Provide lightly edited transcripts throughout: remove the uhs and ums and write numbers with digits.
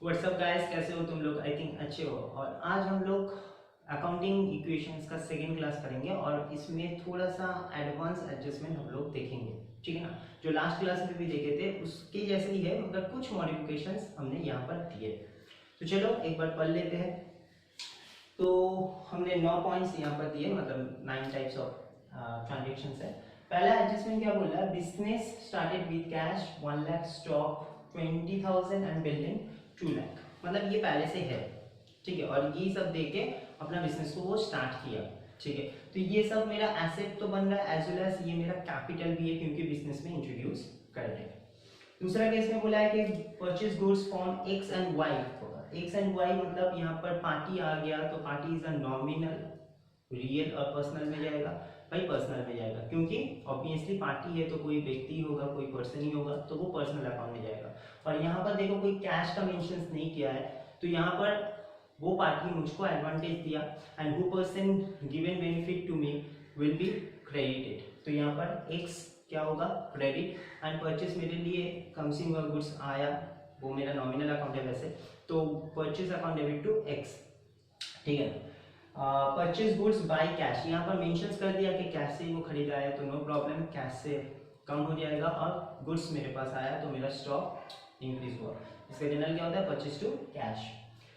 WhatsApp guys, कैसे हो तुम लोग? आई थिंक अच्छे हो। और आज हम लोग अकाउंटिंग इक्वेशंस का सेकेंड क्लास करेंगे और इसमें थोड़ा सा एडवांस एडजस्टमेंट हम लोग देखेंगे। ठीक है ना? जो लास्ट क्लास में भी देखे थे उसके जैसे ही है, मगर कुछ मॉडिफिकेशंस हमने यहाँ पर दिए। तो चलो एक बार पढ़ लेते हैं। तो हमने 9 पॉइंट्स यहाँ पर दिए, मतलब 9 टाइप्स ऑफ ट्रांजेक्शंस है। पहला एडजस्टमेंट क्या बोल रहा है? Business started with cash 1 lakh, stock 20,000 and building 2 lakh. मतलब ये पहले से है, ठीक है, और ये सब देके अपना बिजनेस को वो स्टार्ट किया। ठीक है, तो ये सब मेरा एसेट तो बन रहा है, एज वेल एज ये मेरा कैपिटल भी है क्योंकि बिजनेस में इंट्रोड्यूस कर रहे हैं। दूसरा केस में बोला है कि purchase goods from X and Y होगा। एक्स एंड वाई मतलब यहाँ पर पार्टी आ गया, तो party is a nominal, real और पर्सनल में जाएगा। भाई पर्सनल में जाएगा क्योंकि ऑब्वियसली पार्टी है तो कोई व्यक्ति होगा, कोई पर्सन ही होगा, तो वो पर्सनल अकाउंट में जाएगा। और यहाँ पर देखो कोई कैश का मेंशन नहीं किया है, तो यहाँ पर वो पार्टी मुझको एडवांटेज दिया एंड वो person given benefit to me will be credited. तो यहाँ पर एक्स क्या होगा? क्रेडिट। एंड परचेस मेरे लिए कंज्यूमर गुड्स आया, वो मेरा नॉमिनल अकाउंट है वैसे, तो purchase account debit to X. ठीक है, परचेज गुड्स बाय कैश, यहाँ पर मेंशन कर दिया कि कैश से वो खरीदा है, तो नो प्रॉब्लम, कैश से कम हो जाएगा। और गुड्स मेरे पास आया तो मेरा स्टॉक इंक्रीज हुआ। इसका जनरल क्या होता है? Purchase to cash.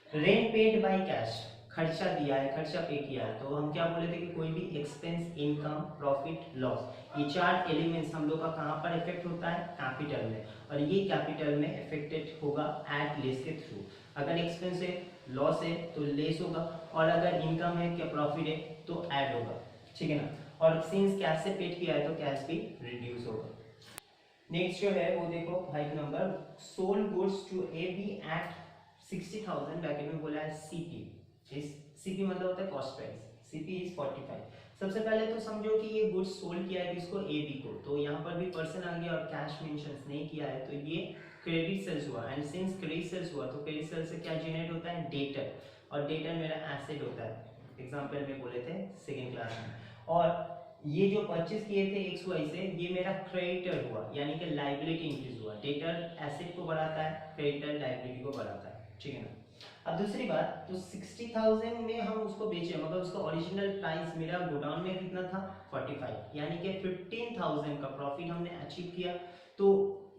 Rent paid by cash, खर्चा दिया है, खर्चा पे किया है, तो हम क्या बोले थे कि कोई भी एक्सपेंस, इनकम, प्रॉफिट, लॉस, ये चार एलिमेंट्स हम लोग का कहाँ पर इफेक्ट होता है? कैपिटल में। और ये कैपिटल में इफेक्टेड होगा एट लेस के थ्रू। अगर एक्सपेंस है, लॉस है तो लेस होगा, और अगर इनकम है क्या प्रॉफिट है तो ऐड होगा। ठीक है ना? और सिंस कैश से पेड किया है तो कैश भी रिड्यूस होगा। नेक्स्ट जो है वो देखो, 5 number, sold goods to A B at 60,000, bracket में बोला है सीपी। इस सीपी मतलब होता है कॉस्ट प्राइस, सीपी इज 45। सबसे पहले तो समझो कि ये गुड्स सोल्ड किया है किसको? ए बी को, तो यहाँ पर भी पर्सन आ गया और कैश मेंशन नहीं किया है, तो ये क्रेडिट सेल्स हुआ। एंड सिंस क्रेडिट सेल्स हुआ तो क्रेडिट सेल्स से क्या जनरेट होता है? डेटर, और डेटर मेरा एसेट होता है, एग्जाम्पल में बोले थे सेकेंड क्लास में। और ये जो परचेज किए थे एक्स वाई से, ये मेरा क्रेडिटर हुआ, यानी कि लाइबिलिटी इंक्रीज हुआ। डेटर एसेट को बढ़ाता है, क्रेडिटर लाइबिलिटी को बढ़ाता है। ठीक है ना? अब दूसरी बात, तो 60,000 में हम उसको बेचे, मगर उसका ओरिजिनल प्राइस मेरा गोडाउन में कितना था? 45, यानी कि 15,000 का प्रॉफिट हमने अचीव किया। तो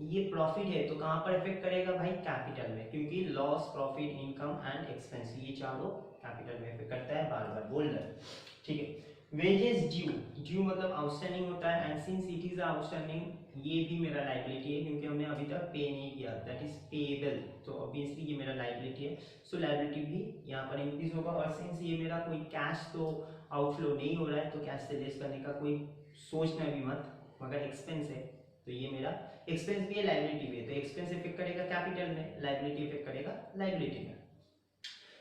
ये प्रॉफिट है तो कहाँ पर इफेक्ट करेगा भाई? कैपिटल में, क्योंकि loss, profit, income and expense ये चारों कैपिटल में इफेक्ट करता है, बार बार बोल रहे हैं। ठीक है, वेजेस ड्यू, ड्यू मतलब आउटस्टैंडिंग होता है, and since it is outstanding, ये भी मेरा लाइबिलिटी है क्योंकि हमने अभी तक पे नहीं किया, दैट इज पेएबल, तो ऑब्वियसली ये मेरा लाइबिलिटी है, सो लाइबिलिटी भी यहाँ पर इंक्रीज होगा। और सिंस ये मेरा कोई कैश तो आउटफ्लो नहीं हो रहा है, तो कैश से लेस करने का कोई सोचना भी मत, मगर एक्सपेंस है तो ये मेरा एक्सपेंस भी है, लाइबिलिटी भी है, तो एक्सपेंस इफेक्ट करेगा कैपिटल में, लाइबिलिटी इफेक्ट करेगा लाइबिलिटी में।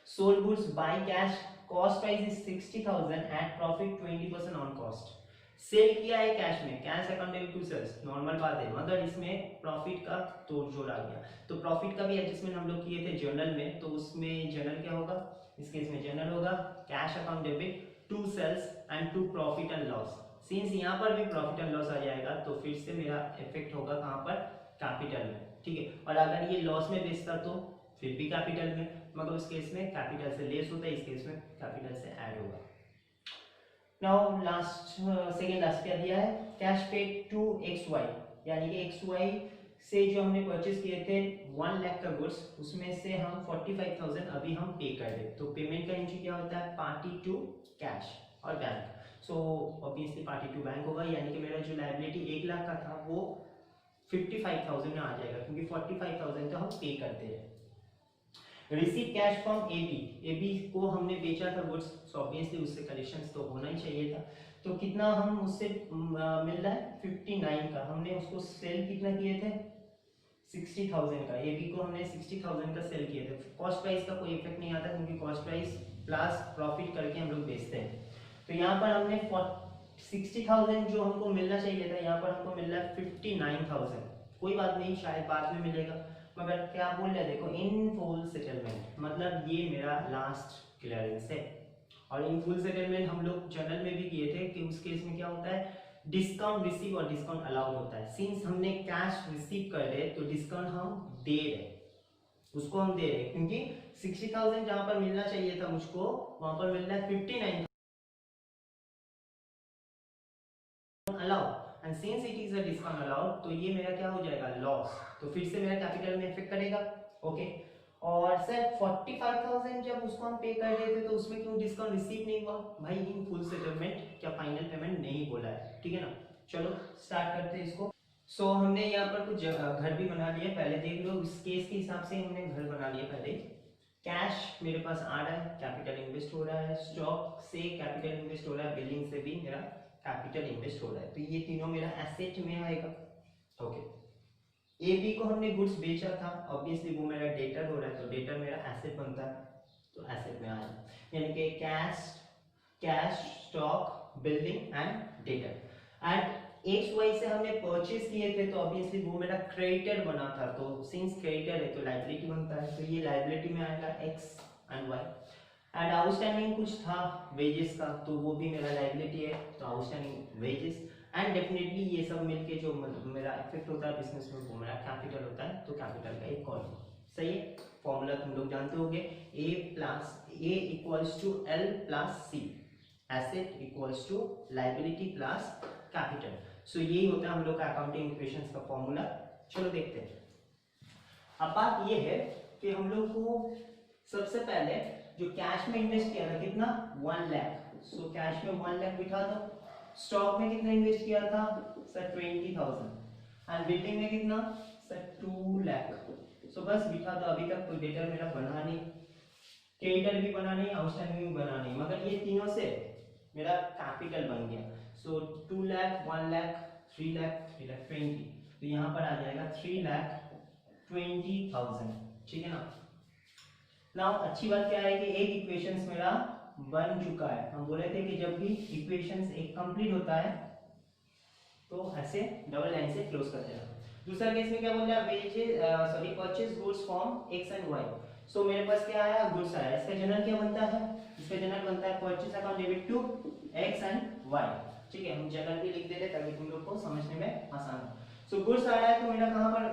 Sold goods by cash, cost price is 60,000 at profit 20% on cost. Sale किया है कैश में, cash accountable to sales, normal बात है, मगर इसमें प्रॉफिट का तोड़ जोड़ आ गया, तो प्रॉफिट का भी एडजस्टमेंट हम लोग किए थे जर्नल में, तो उसमें जर्नल क्या होगा? इस केस में जर्नल होगा cash account debit to sales and to profit and loss. Since यहाँ पर भी प्रॉफिट एंड लॉस आ जाएगा तो फिर से मेरा इफेक्ट होगा कहाँ पर? कैपिटल में। ठीक है, और अगर ये लॉस में बेचता तो फिर भी कैपिटल में, मगर उस केस में कैपिटल से लेस होता है, इस केस में कैपिटल से ऐड होगा। नाउ लास्ट, सेकेंड लास्ट क्या दिया है? Cash paid to X Y, यानी कि एक्स वाई से जो हमने परचेज किए थे 1 लाख का गुड्स, उसमें से हम 45,000 अभी हम पे कर दे, तो पेमेंट का एंट्री क्या होता है? पार्टी टू कैश और bank. So obviously party to bank होगा, यानी कि मेरा जो लाइबिलिटी 1 लाख का था वो 55,000 में आ जाएगा, क्योंकि 45,000 तो हम पे करते हैं। Receive cash from AB, AB को हमने बेचा था गुड्स, सो ऑब्वियसली उससे कलेक्शंस तो होना ही चाहिए था, तो कितना हम उससे मिल रहा है? 59 का। हमने उसको सेल कितना किए थे? 60,000 का। एबी को हमने 60,000 का सेल किए थे। कॉस्ट प्राइस का कोई इफेक्ट नहीं आता क्योंकि कॉस्ट प्राइस प्लस प्रॉफिट करके हम लोग बेचते हैं। तो यहाँ पर हमने 60,000 जो हमको मिलना चाहिए था, यहाँ पर हमको मिल रहा है 59,000। कोई बात नहीं, शायद बाद में मिलेगा, मगर क्या बोल रहे हैं देखो, इन फुल सेटलमेंट, मतलब ये मेरा लास्ट क्लियरेंस है। और इन फुल सेटलमेंट हम लोग जर्नल में भी किए थे कि उस केस में क्या होता है? डिस्काउंट रिसीव और डिस्काउंट अलाउड होता है। सिंस हमने कैश रिसीव कर रहे तो डिस्काउंट हम दे रहे, उसको हम दे रहे हैं, क्योंकि 60,000 जहां पर मिलना चाहिए था मुझको, वहां पर मिल रहा है 59 allowed, and since it is a discount allowed, तो ये मेरा क्या हो जाएगा, लॉस। तो फिर से मेरा कैपिटल में इफेक्ट करेगा। ओके, और सर 45,000 जब उसको हम पे कर रहे थे तो उसमें क्यों डिस्काउंट रिसीव नहीं हुआ? भाई इन फुल सेटलमेंट क्या फाइनल पेमेंट नहीं बोला है, ठीक है ना। चलो स्टार्ट करते हैं इसको। हमने यहाँ पर कुछ घर भी बना लिए, पहले देख लो इस केस के हिसाब से हमने घर बना लिए पहले। कैश मेरे पास आ रहा है, कैपिटल इन्वेस्ट हो रहा है, स्टॉक से कैपिटल इन्वेस्ट हो रहा है, बिलिंग से भी मेरा कैपिटल इन्वेस्ट हो रहा है, तो ये तीनों मेरा एसेट में आएगा। ओके, ए बी को हमने गुड्स बेचा था, ऑब्वियसली वो मेरा डेटर हो रहा है, तो डेटर मेरा एसेट बनता है, तो एसेट में आया, यानी कि cash stock building and debtor. And X Y से हमने परचेज किए थे, तो ऑब्वियसली वो मेरा क्रेडिटर बना था, तो सिंस क्रेडिटर है तो लायबिलिटी बनता है, तो ये लायबिलिटी में आएगा X and Y. And outstanding कुछ था वेजेस का, तो वो भी मेरा लायबिलिटी है, तो आउटस्टैंडिंग वेजेस। एंड डेफिनेटली ये सब मिलके जो मेरा इफेक्ट होता है बिजनेस में, वो मेरा कैपिटल होता है, तो कैपिटल का एक कॉलम। सही है, फॉर्मूला तुम लोग जानते होगे, A equals to L plus C, asset equals to liability plus capital. So यही होता है हम लोग का अकाउंटिंग इक्वेशंस का फॉर्मूला। चलो देखते हैं। अब बात ये है कि हम लोग को सबसे पहले जो कैश में इन्वेस्ट किया था कितना, 1 लाख। सो कैश में 1 लाख बिठा दो। स्टॉक में कितना इन्वेस्ट किया था सर, 20,000। एंड बिल्डिंग में कितना सर, 2 लाख। सो बस बिठा दो, अभी तक तो डेटर मेरा बना नहीं, क्रेडिटर भी बना नहीं, आउटस्टैंडिंग भी बना नहीं, मगर ये तीनों से मेरा कैपिटल बन गया। सो 2 लाख, 1 लाख, 3 लाख, 3 लाख 20, तो यहाँ पर आ जाएगा 3,20,000, ठीक है ना। नाउ अच्छी बात क्या है कि एक इक्वेशंस मेरा बन चुका है। हम बोले थे कि जब भी इक्वेशंस एक कंप्लीट होता है तो ऐसे डबल लाइन से क्लोज कर देना। दूसरा केस में क्या बोल रहा है, wages purchase goods from X and Y. So मेरे पास क्या आया, गुड्स आया, इसका जनरल क्या बनता है, इसका जनरल बनता है purchase account debit to X and Y, ठीक है। हम जनरल भी लिख देते ताकि तुम लोग को समझने में आसान हो। सो गुड्स आ रहा है तो मेरा कहां पर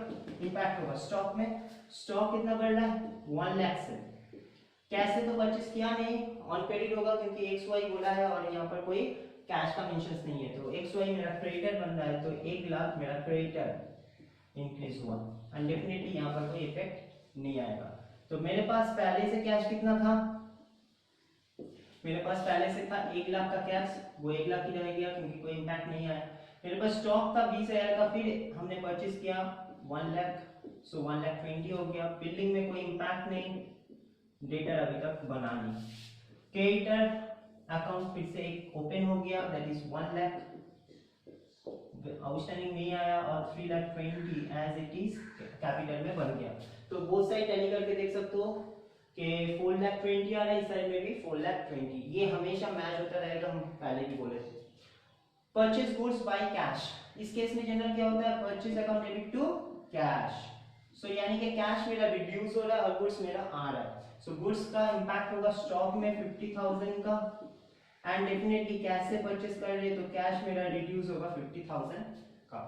इंपैक्ट होगा, स्टॉक में। स्टॉक कितना बढ़ रहा है, 1 लाख से। कैसे तो परचेस किया नहीं, ऑन क्रेडिट होगा क्योंकि एक्स वाई बोला है और यहाँ पर कोई कैश का मेंशंस नहीं है, तो एक्स वाई मेरा क्रेडिटर बन रहा है, तो 1 लाख मेरा क्रेडिटर इंक्रीज हुआ, एंड डेफिनेटली यहाँ पर कोई इफेक्ट नहीं आएगा। तो मेरे पास पहले से कैश कितना था, मेरे पास पहले से था 1 लाख का कैश, वो 1 लाख ही रह गया क्योंकि कोई इम्पैक्ट नहीं आया। मेरे पास स्टॉक था 20,000 का, फिर हमने परचेस किया 1 लाख, सो 1 लाख 20 हो गया। बिल्डिंग में कोई इम्पैक्ट नहीं, डेटर अभी तक बना नहीं। क्रेडिटर अकाउंट फिर से एक ओपन हो गया, दैट इज 1 लाख, आउटस्टैंडिंग नहीं आया, और 3 lakh 20 as it is capital में बन गया। तो बोथ साइड टैली करके देख सकते हो कि 4 लाख 20 आ रहा है, इस साइड में भी 4 लाख 20, ये हमेशा मैच होता रहेगा, हम पहले भी बोले थे। परचेज गुड्स बाय कैश, इस केस में जनरल क्या होता है, purchase account debit to cash. So यानी कि कैश मेरा रिड्यूस हो रहा है और गुड्स मेरा आ रहा है। सो गुड्स का इंपैक्ट होगा स्टॉक में 50,000 का, एंड डेफिनेटली कैश से परचेस कर रहे हैं तो कैश मेरा रिड्यूस होगा 50,000 का।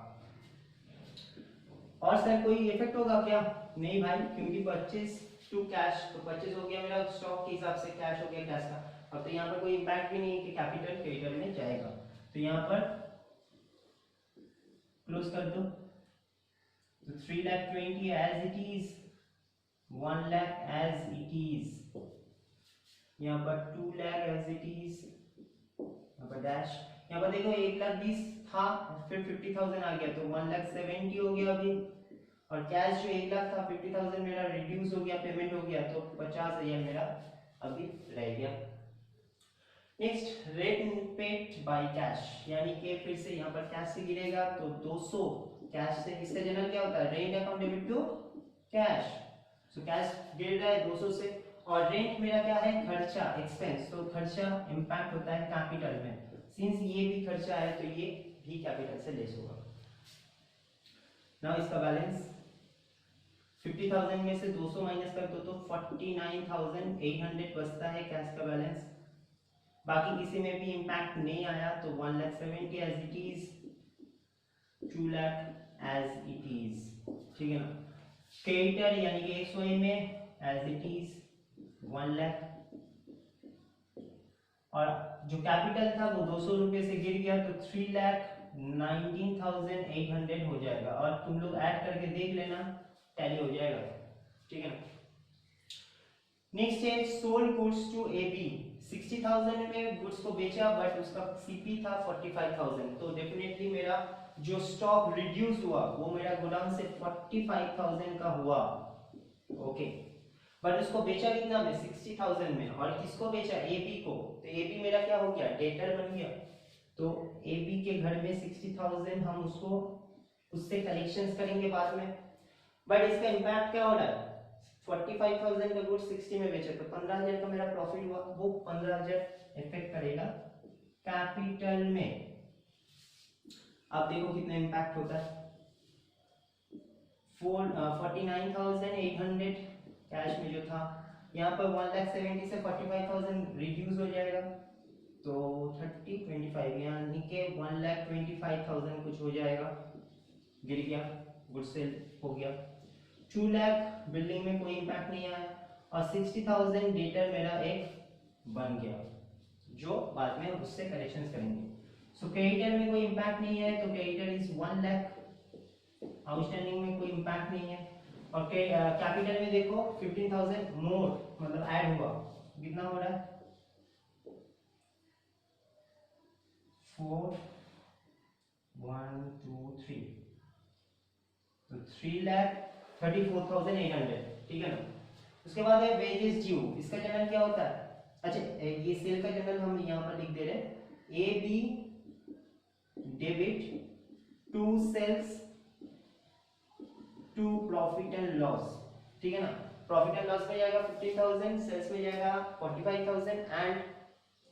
और सर कोई इफेक्ट होगा क्या, नहीं भाई, क्योंकि परचेस टू कैश, तो परचेस हो गया मेरा स्टॉक के हिसाब से, कैश हो गया कैश का। अब तो यहाँ पर कोई इंपैक्ट भी नहीं है कि कैपिटल क्रेडिटर में जाएगा, तो यहाँ पर क्लोज कर दो। तो 3 lakh 20 as it is, 1 lakh as it is, यहाँ पर 2 लाख एज इट इज, यहाँ पर डैश, यहाँ पर देखो 1 लाख 20 था, फिर 50,000 आ गया, तो 1 लाख 70 हो गया अभी, और कैश जो 1 लाख था 50,000 मेरा रिड्यूस हो गया, पेमेंट हो गया, तो 50,000 मेरा अभी रह गया। Next, rate paid by cash, यानी कि फिर से यहाँ पर कैश से गिरेगा, तो 200 कैश से, इसका जनरल क्या होता है, rent account debit to cash. So cash गिर रहा है 200 से, और रेंट मेरा क्या है, खर्चा, एक्सपेंस, तो खर्चा इंपैक्ट होता है कैपिटल में, सिंस ये भी खर्चा है तो ये भी कैपिटल से लेस होगा। नाउ इसका बैलेंस 50,000 में से 200 माइनस कर दो तो 49,800 बचता है कैश का बैलेंस। बाकी किसी में भी इंपैक्ट नहीं आया, तो 1 lakh 70 as it is, 2 lakh as it is, ठीक है ना। क्रेडिटर यानी कि 100 में एज इट इज 1 लाख, और जो कैपिटल था वो 200 रुपये से गिर गया तो 3,19,800 हो जाएगा, और तुम लोग ऐड करके देख लेना, टैली हो जाएगा, ठीक है ना। नेक्स्ट है सोल्ड गुड्स टू एबी, 60,000 में गुड्स को बेचा बट उसका सीपी था 45,000, तो डेफिनेटली मेरा जो स्टॉक रिड्यूस हुआ वो मेरा गोडाउन से 45,000 का हुआ, ओके। बट उसको बेचा कितना में, 60,000 में, और किसको बेचा, एबी को, तो एबी मेरा क्या हो गया, डेटर बन गया। तो एबी के घर में 60,000 हम उसको उससे कलेक्शंस करेंगे बाद में, बट इसका इम्पैक्ट क्या हो रहा है, 45,000 का गुड्स 60 में बेचा तो 15,000 का मेरा प्रॉफिट हुआ, वो 15,000 इफेक्ट करेगा कैपिटल में। अब देखो कितना इम्पैक्ट होता है, 49,800 कैश में जो था, यहाँ पर 1,70,000 से 45,000 रिड्यूस हो जाएगा, तो 30/25 यानी कि 1,25,000 कुछ हो जाएगा, गिर गया, गुड सेल हो गया। 2 लाख बिल्डिंग में कोई इम्पैक्ट नहीं आया, और 60,000 डेटर मेरा एक बन गया, जो बाद में उससे करेक्शंस करेंगे। सो क्रेडिटर में कोई इम्पैक्ट नहीं है, तो क्रेडिटर इज 1 लाख, आउटस्टैंडिंग में कोई इम्पैक्ट नहीं है, और कैपिटल में देखो 15,000 मोर मतलब ऐड हुआ, कितना हो रहा है 4 1 2 3, तो 3,34,800, ठीक है ना। उसके बाद है वेजेस ड्यू, इसका जनरल क्या होता है, अच्छा ये सेल का जनरल हम यहाँ पर लिख दे रहे हैं, A B debit to sales to profit and loss, ठीक है ना। प्रॉफिट एंड लॉस में जाएगा 15,000, सेल्स में जाएगा 45,000 एंड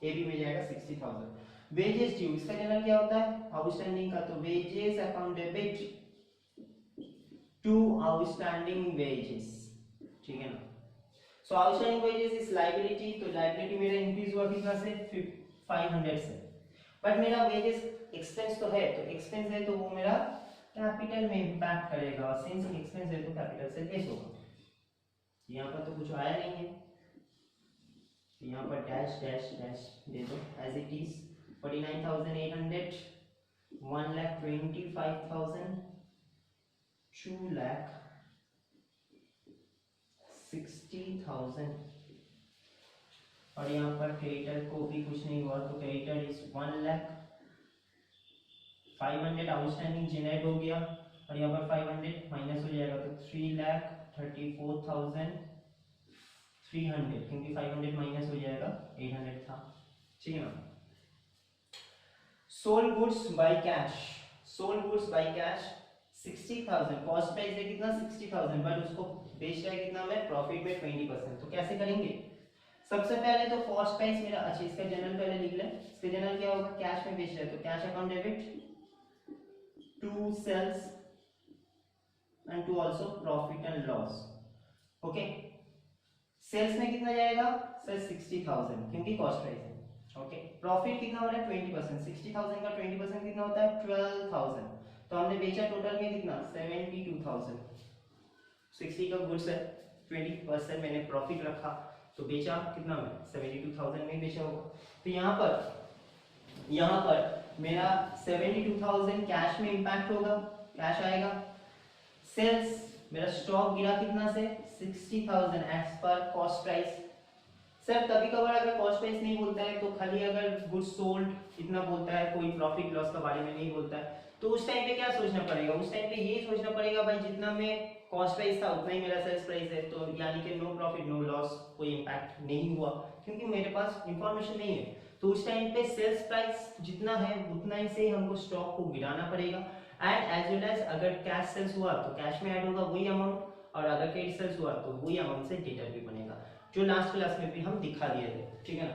एबी में जाएगा 60,000। वेजेस ड्यू, इसका जनरल क्या होता है, आउटस्टैंडिंग का, तो wages account debit to outstanding wages, ठीक है ना। So outstanding wages is liability, तो लायबिलिटी मेरा इंक्रीज हुआ कितना से 500 से, बट मेरा वेजेस एक्सपेंस तो है, तो एक्सपेंस है तो वो मेरा कैपिटल में इंपैक्ट करेगा, और सिंस एक्सपेंस है तो कैपिटल से लेस होगा। यहाँ पर तो कुछ आया नहीं है, तो यहाँ पर डैश डैश डैश दे दो एज इट इज, 49,800, 1,25,000, 2,60,000, और यहाँ पर क्रेडिटर को भी कुछ नहीं हुआ, तो क्रेडिटर इज 1,05,000 आउटस्टैंडिंग जनरेट हो गया, और यहाँ पर 500 माइनस हो जाएगा, तो 3,34,300, क्योंकि 500 माइनस हो जाएगा, 800 था, ठीक है ना। Sold goods by cash, sold goods by cash 60,000, cost price है कितना 60,000, बट उसको बेच रहा है कितना में, प्रॉफिट में 20%, तो कैसे करेंगे, सबसे पहले तो कॉस्ट प्राइस मेरा, अच्छा इसका जनरल पहले लिख लें, इसका जनरल क्या होगा, कैश में बेच रहा है तो cash account debit to sales and to also profit and loss, okay. Sales में कितना जाएगा सर 60,000, क्योंकि कॉस्ट प्राइस है, ओके। प्रॉफिट कितना हो रहा है 20%, 60,000 का 20% कितना होता है 12,000, तो हमने बेचा टोटल में कितना 72,000, 60 का गुड्स है, 20% मैंने प्रॉफिट रखा, तो बेचा कितना में 72,000 में बेचा होगा, तो यहाँ पर मेरा 72,000 कैश में इंपैक्ट होगा, कैश आएगा। सेल्स मेरा स्टॉक गिरा कितना से 60,000 as per cost price. Sir कभी कभार अगर कॉस्ट प्राइस नहीं बोलता है तो खाली अगर गुड्स सोल्ड इतना बोलता है, कोई प्रॉफिट लॉस के बारे में नहीं बोलता है, तो उस टाइम पे क्या सोचना पड़ेगा, उस टाइम पे ये सोचना पड़ेगा भाई जितना में कॉस्ट प्राइस था उतना ही मेरा सेल्स प्राइस है, तो यानी कि नो प्रॉफिट नो लॉस, कोई इंपैक्ट नहीं हुआ क्योंकि मेरे पास इंफॉर्मेशन नहीं है, तो उस टाइम पे सेल्स प्राइस जितना है उतना ही से हमको स्टॉक को गिराना पड़ेगा, एंड एज वेल एज अगर कैश सेल्स हुआ तो कैश में ऐड होगा वही अमाउंट, और अगर क्रेडिट सेल्स हुआ तो वही अमाउंट से डेटर भी बनेगा, जो लास्ट क्लास में भी हम दिखा दिए थे, ठीक है ना।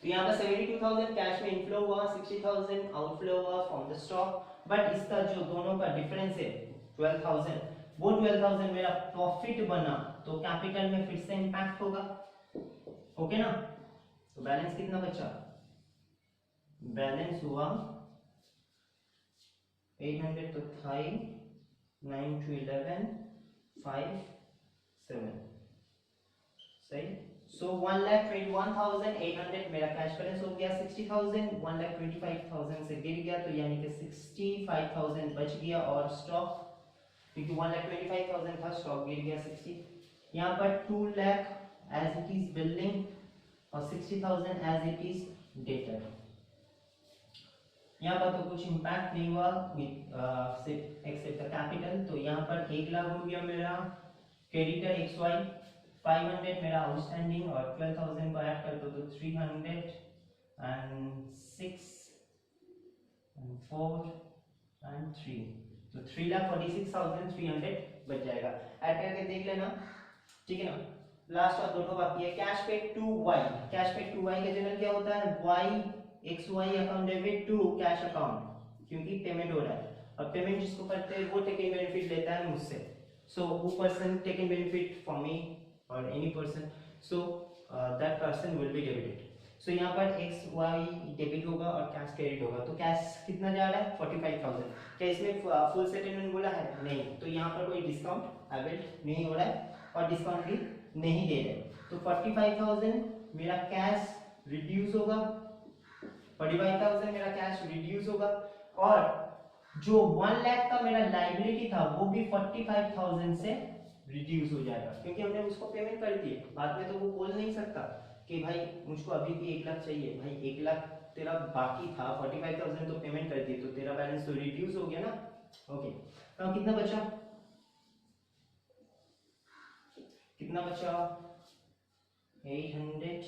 तो यहाँ पर 72,000 कैश में इनफ्लो हुआ, 60,000 आउटफ्लो हुआ फ्रॉम द स्टॉक, बट इसका जो दोनों का डिफरेंस है 12,000, वो 12,000 मेरा प्रॉफिट बना, तो कैपिटल में फिर से इंपैक्ट होगा, ओके ना। तो बैलेंस कितना बचा, बैलेंस हुआ 800 तो था ही, 9 to 11 57 सही। सो 1,21,800 मेरा कैश बैलेंस हो गया। 60,000 1,25,000 से गिर गया, तो यानी कि 65,000 बच गया। और स्टॉक, क्योंकि 1,25,000 था, स्टॉक गिर गया 60। यहाँ पर 2 lakh as it is building और 60,000 एज इट इज डेटर। यहाँ पर तो कुछ इम्पैक्ट नहीं हुआ एक्सेप्ट द कैपिटल। तो यहाँ पर 1 लाख हो गया मेरा क्रेडिटर XY, 500 मेरा आउटस्टैंडिंग, और 12,000 को ऐड कर दो तो 300 and 6 and 4 and 3, तो 3,46,300 बच जाएगा। ऐड करके देख लेना, ठीक है ना। लास्ट और दोनों बाकी है। Cash paid to Y, cash paid to Y का जनरल क्या होता है? Y XY account debit to cash account, क्योंकि पेमेंट हो रहा है और पेमेंट जिसको करते हैं वो टेकन बेनिफिट लेता है मुझसे। सो वो person taken benefit from me और any person, so that person will be debited. So यहाँ पर XY डेबिट होगा और कैश क्रेडिट होगा। तो कैश कितना जा रहा है? 45,000। क्या इसमें फुल सेटलमेंट बोला है? नहीं। तो यहाँ पर कोई डिस्काउंट अवेल नहीं हो रहा है और डिस्काउंट भी नहीं दे रहे। तो 45,000 मेरा कैश रिड्यूस होगा, 45,000 मेरा कैश रिड्यूस होगा, और जो 1 लाख का मेरा लायबिलिटी था वो भी 45,000 से रिड्यूस हो जाएगा, क्योंकि हमने उसको पेमेंट कर दी। बाद में तो वो बोल नहीं सकता कि भाई मुझको अभी भी 1 लाख चाहिए। भाई 1 लाख तेरा बाकी था, 45,000 तो पेमेंट कर दी, तो तेरा बैलेंस तो रिड्यूस हो गया ना। ओके, तो कितना बचा? कितना बचा? 800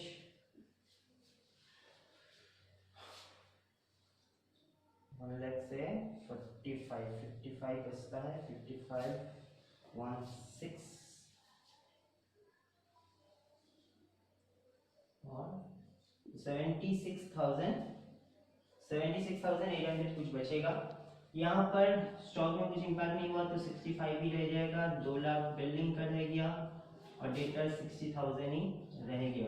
1 लाख से 55 बचता है। 55 16 और 76,800 कुछ बचेगा। यहाँ पर स्टॉक में कुछ इम्पैक्ट नहीं हुआ तो 65 ही रह जाएगा। 2 लाख बिल्डिंग का रह गया और डेटर 60,000 ही रह गया।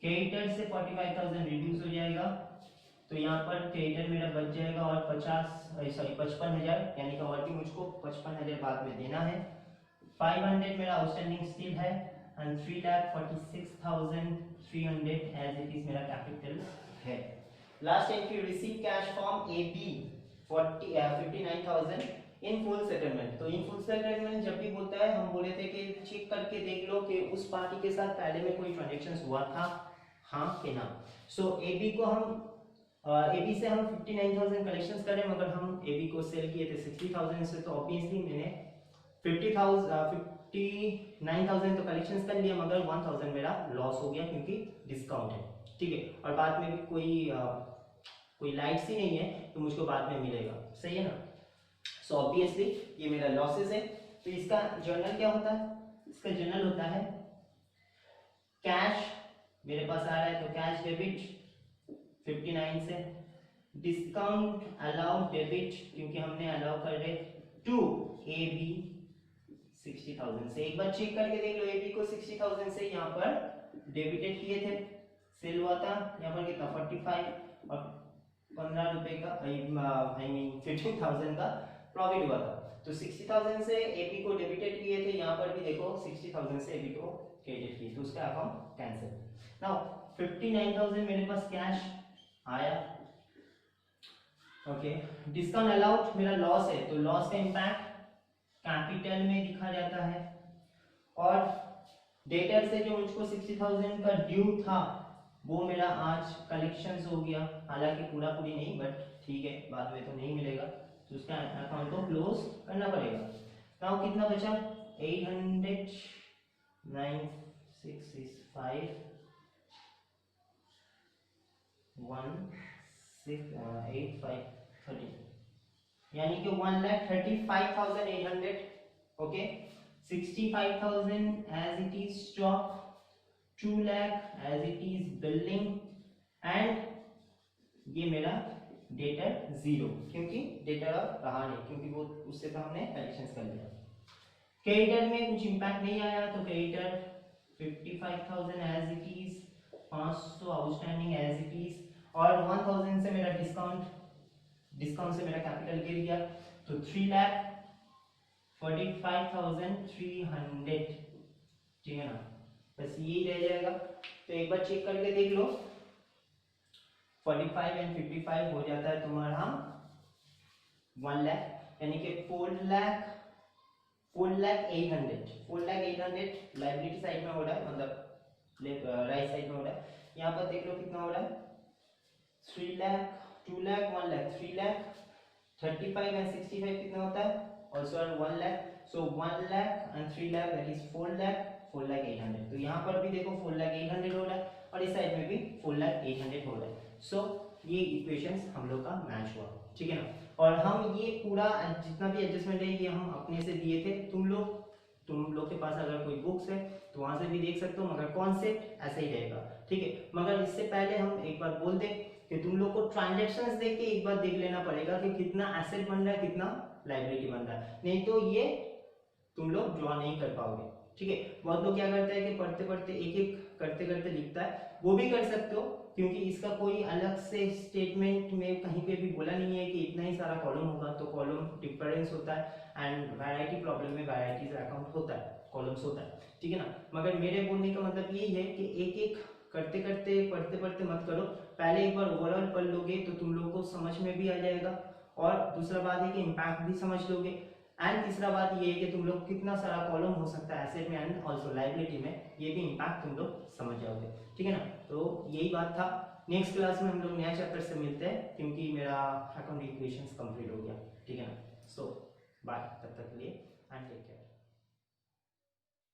क्रेडिटर से 45,000 रिड्यूस हो जाएगा, तो यहाँ पर क्रेडिटर मेरा बच जाएगा और 55,000, यानी कि और भी मुझको 55,000 बाद में देना है। 500 मेरा आउटस्टैंडिंग स्टिल है एंड 3,46,300 एज इट इज मेरा कैपिटल है। Last entry receive cash from AB 59,000 in full settlement. तो इन फुल सेटलमेंट जब भी होता है हम बोले थे कि चेक करके देख लो कि उस पार्टी के साथ पहले में कोई ट्रांजैक्शंस हुआ था, हाँ कि ना। सो AB को हम AB से हम 59,000 कलेक्शंस करें, मगर हम AB को सेल किए थे 60,000 से, तो ऑब्वियसली मैंने 59,000 तो कलेक्शंस कर लिया, मगर 1,000 मेरा लॉस हो गया क्योंकि डिस्काउंट है, ठीक है। और बाद में भी कोई लाइट्स ही नहीं है तो मुझको बाद में मिलेगा, सही है ना। सो ऑब्वियसली ये मेरा लॉसेस है। तो इसका जर्नल क्या होता है? इसका जर्नल होता है कैश मेरे पास आ रहा है तो कैश डेबिट 59 से, डिस्काउंट अलाउ डेबिट क्योंकि हमने अलाउ कर रहे टू AB 60,000 से। एक बार चेक करके देख लो, AB को 60,000 से यहाँ पर डेबिटेड किए थे, सेल हुआ था यहाँ पर कितना 45 और 15 रुपए का आई मीन 15,000 का प्रॉफिट हुआ था। तो 60,000 से AB को डेबिटेड किए थे, यहाँ पर भी देखो 60,000 से AB को क्रेडिट किए, तो उसका अकाउंट कैंसिल। नाउ 59,000 मेरे पास कैश आया, ओके। डिस्काउंट अलाउड मेरा लॉस है, तो लॉस का इंपैक्ट कैपिटल में दिखा जाता है। और डेटर से जो मुझको 60,000 का ड्यू था वो मेरा आज कलेक्शंस हो गया, हालांकि पूरा पूरी नहीं, बट ठीक है, बाद में तो नहीं मिलेगा, तो उसका अकाउंट को क्लोज करना पड़ेगा। नाउ कितना बचा? 800 965 1,685 यानी कि 1,35,800, okay. 65,000 as it is stock, 2 lakh as it is building, and ये मेरा डेटर 0 क्योंकि डेटर अब रहा नहीं, क्योंकि वो उससे तो हमने कलेक्शंस कर लिया। क्रेडिटर में कुछ इंपैक्ट नहीं आया, तो creditor 55,000 as it is, 500 outstanding as it is, और 1,000 से मेरा डिस्काउंट से मेरा कैपिटल गिर गया, तो 3,45,000 45,300, ठीक है ना, बस यही रह जाएगा। तो एक बार चेक करके देख लो, 45 एंड 55 हो जाता है तुम्हारा 1 लाख, यानी कि 4,08,000 लाइबिलिटी साइड में हो रहा है, मतलब राइट साइड में हो रहा है। यहाँ पर देख लो कितना हो रहा है, 3 लाख, 2 लाख, 1 लाख, 3 लाख, 35 एंड 65 कितना होता है, also 1 lakh. So 1 lakh and 3 lakh, that is 4 lakh, 4,08,000। तो यहाँ पर भी देखो 4,08,000 हो रहा है और इस साइड में भी 4,08,000 हो रहा है। सो ये इक्वेशंस हम लोग का मैच हुआ, ठीक है ना। और हम ये पूरा जितना भी एडजस्टमेंट है ये हम अपने से दिए थे, तुम लोग के पास अगर कोई बुक्स है तो वहां से भी देख सकते हो, मगर कॉन्सेप्ट ऐसा ही रहेगा, ठीक है। मगर इससे पहले हम एक बार बोल दें कि तुम लोग को ट्रांजैक्शंस देख के एक बार देख लेना पड़ेगा कि कितना एसेट बन रहा है, कितना लायबिलिटी बन रहा है, नहीं तो ये तुम लोग ड्रॉ नहीं कर पाओगे, ठीक है। बहुत लोग क्या करते हैं कि पढ़ते पढ़ते एक एक करते करते लिखता है, वो भी कर सकते हो, क्योंकि इसका कोई अलग से स्टेटमेंट में कहीं पे भी बोला नहीं है कि इतना ही सारा कॉलम होगा। तो कॉलम डिफरेंस होता है एंड वैरायटी प्रॉब्लम में वैरायटीज अकाउंट होता है, कॉलम्स होता है, ठीक है ना। मगर मेरे बोलने का मतलब यही है कि एक एक करते करते पढ़ते पढ़ते मत करो, पहले एक बार ओवरऑल पढ़ लोगे तो तुम लोग को समझ में भी आ जाएगा, और दूसरा बात है कि इम्पैक्ट भी समझ लोगे, एंड तीसरा बात ये है कि तुम लोग कितना सारा कॉलम हो सकता है एसेट में एंड ऑल्सो लायबिलिटी में, ये भी इम्पैक्ट तुम लोग समझ जाओगे, ठीक है ना। तो यही बात था। नेक्स्ट क्लास में हम लोग नया चैप्टर से मिलते हैं, क्योंकि मेरा अकाउंट इक्वेशंस कंप्लीट हो गया, ठीक है ना। सो बाय, तब तक के लिए एंड टेक केयर।